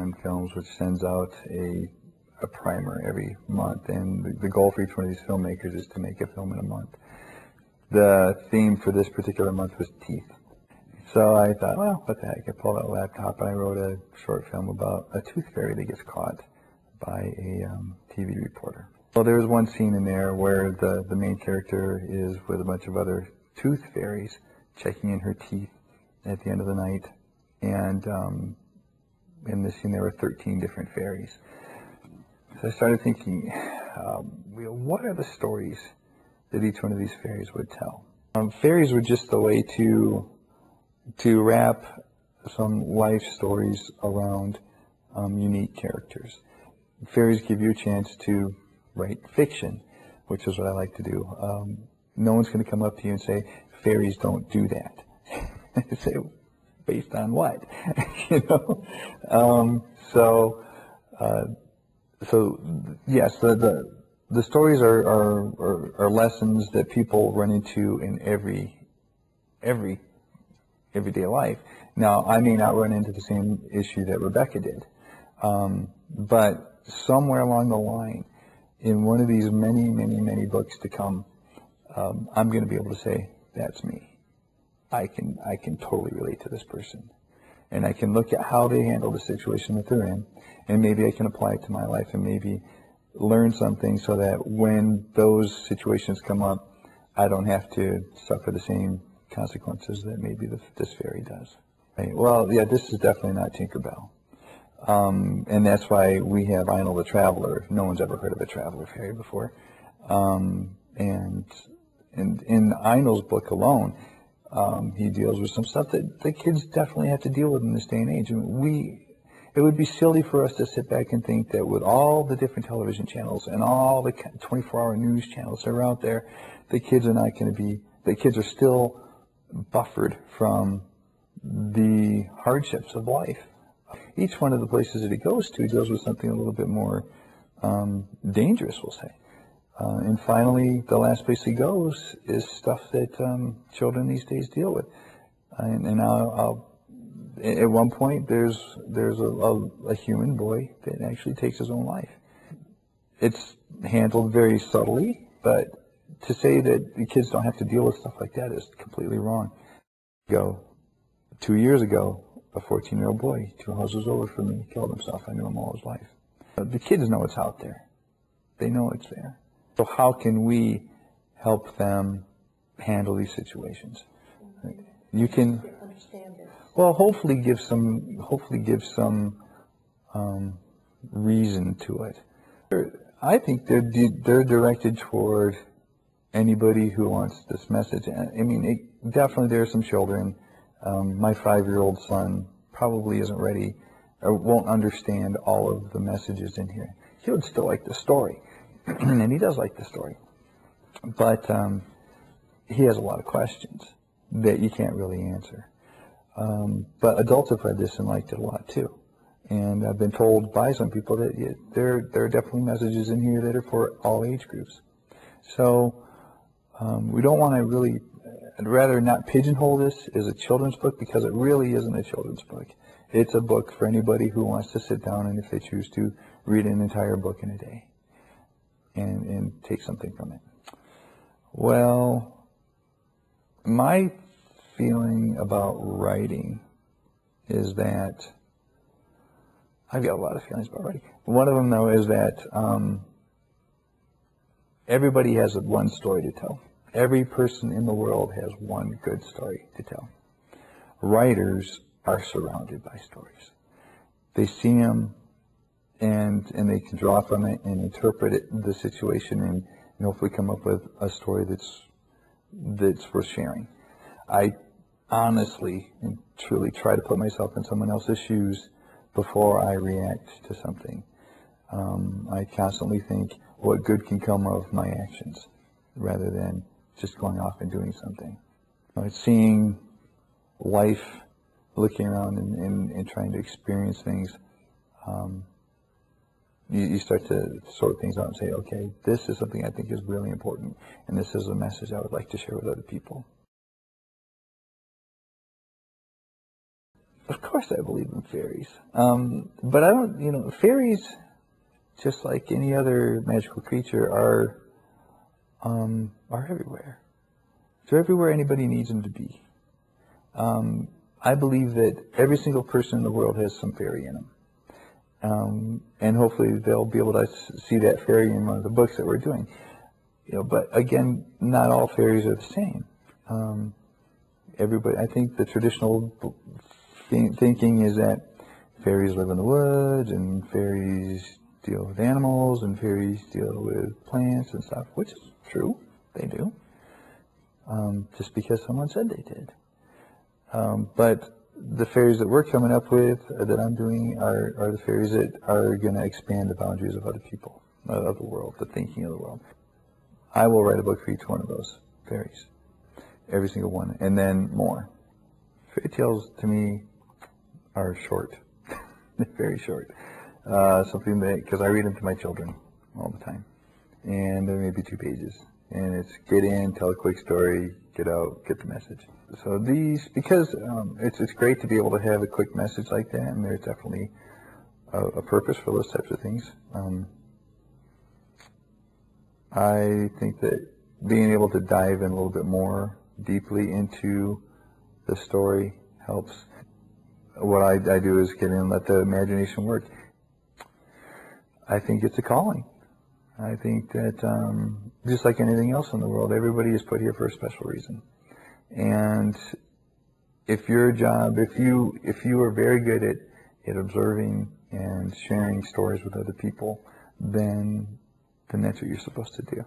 Amazon Films, which sends out a primer every month, and the goal for each one of these filmmakers is to make a film in a month. The theme for this particular month was teeth. So I thought, well, what the heck, I pulled out a laptop and I wrote a short film about a tooth fairy that gets caught by a TV reporter. Well, there was one scene in there where the main character is with a bunch of other tooth fairies checking in her teeth at the end of the night, and in this scene there were 13 different fairies. So I started thinking, what are the stories that each one of these fairies would tell? Fairies were just a way to wrap some life stories around unique characters. Fairies give you a chance to write fiction, which is what I like to do. No one's going to come up to you and say, fairies don't do that. Say, based on what? You know? So yes, the stories are lessons that people run into in everyday life. Now, I may not run into the same issue that Rebecca did, but somewhere along the line, in one of these many books to come, I'm going to be able to say, that's me. I can totally relate to this person. And I can look at how they handle the situation that they're in, and maybe I can apply it to my life and maybe learn something so that when those situations come up, I don't have to suffer the same consequences that maybe this fairy does. Right? Well, yeah, this is definitely not Tinkerbell. And that's why we have Einel the Traveler. No one's ever heard of a traveler fairy before. And in Einel's book alone, he deals with some stuff that the kids definitely have to deal with in this day and age. And it would be silly for us to sit back and think that with all the different television channels and all the 24-hour news channels that are out there, the kids are still buffered from the hardships of life. Each one of the places that he goes to, he deals with something a little bit more dangerous, we'll say. And finally, the last place he goes is stuff that children these days deal with. And at one point, there's a human boy that actually takes his own life. It's handled very subtly, but to say that the kids don't have to deal with stuff like that is completely wrong. 2 years ago, a 14-year-old boy 2 houses over from me killed himself. I knew him all his life. The kids know it's out there. They know it's there. So how can we help them handle these situations? You can, well, hopefully give some reason to it. I think they're directed toward anybody who wants this message. I mean, definitely there are some children. My 5-year-old son probably isn't ready or won't understand all of the messages in here. He would still like the story, and he does like the story. But he has a lot of questions that you can't really answer. But adults have read this and liked it a lot too. And I've been told by some people that there are definitely messages in here that are for all age groups. So we don't want to really, I'd rather not pigeonhole this as a children's book, because it really isn't a children's book. It's a book for anybody who wants to sit down and, if they choose to, read an entire book in a day and take something from it. Well, my feeling about writing is that I've got a lot of feelings about writing. One of them, though, is that everybody has one story to tell. Every person in the world has one good story to tell. Writers are surrounded by stories. They see them and they can draw from it and interpret the situation and hopefully come up with a story that's worth sharing. I honestly and truly try to put myself in someone else's shoes before I react to something. I constantly think, what good can come of my actions, rather than just going off and doing something. Seeing life, looking around and trying to experience things, you start to sort things out and say, okay, this is something I think is really important, and this is a message I would like to share with other people. Of course I believe in fairies. But I don't, fairies, just like any other magical creature, are everywhere. They're everywhere anybody needs them to be. I believe that every single person in the world has some fairy in them. And hopefully they'll be able to see that fairy in one of the books that we're doing. But again, not all fairies are the same. I think the traditional thinking is that fairies live in the woods, and fairies deal with animals, and fairies deal with plants and stuff, which is true. They do. Just because someone said they did. But the fairies that we're coming up with, that I'm doing, are the fairies that are going to expand the boundaries of other people, of the world, the thinking of the world. I will write a book for each one of those fairies, every single one, and then more. Fairy tales, to me, are short. They're very short. Something that, because I read them to my children all the time, and there may be 2 pages. And it's get in, tell a quick story, get out, get the message. So these, because it's great to be able to have a quick message like that, and there's definitely a purpose for those types of things. I think that being able to dive in a little bit more deeply into the story helps. What I do is get in and let the imagination work. I think it's a calling. I think that just like anything else in the world, everybody is put here for a special reason. And if your job, if you are very good at observing and sharing stories with other people, then that's what you're supposed to do.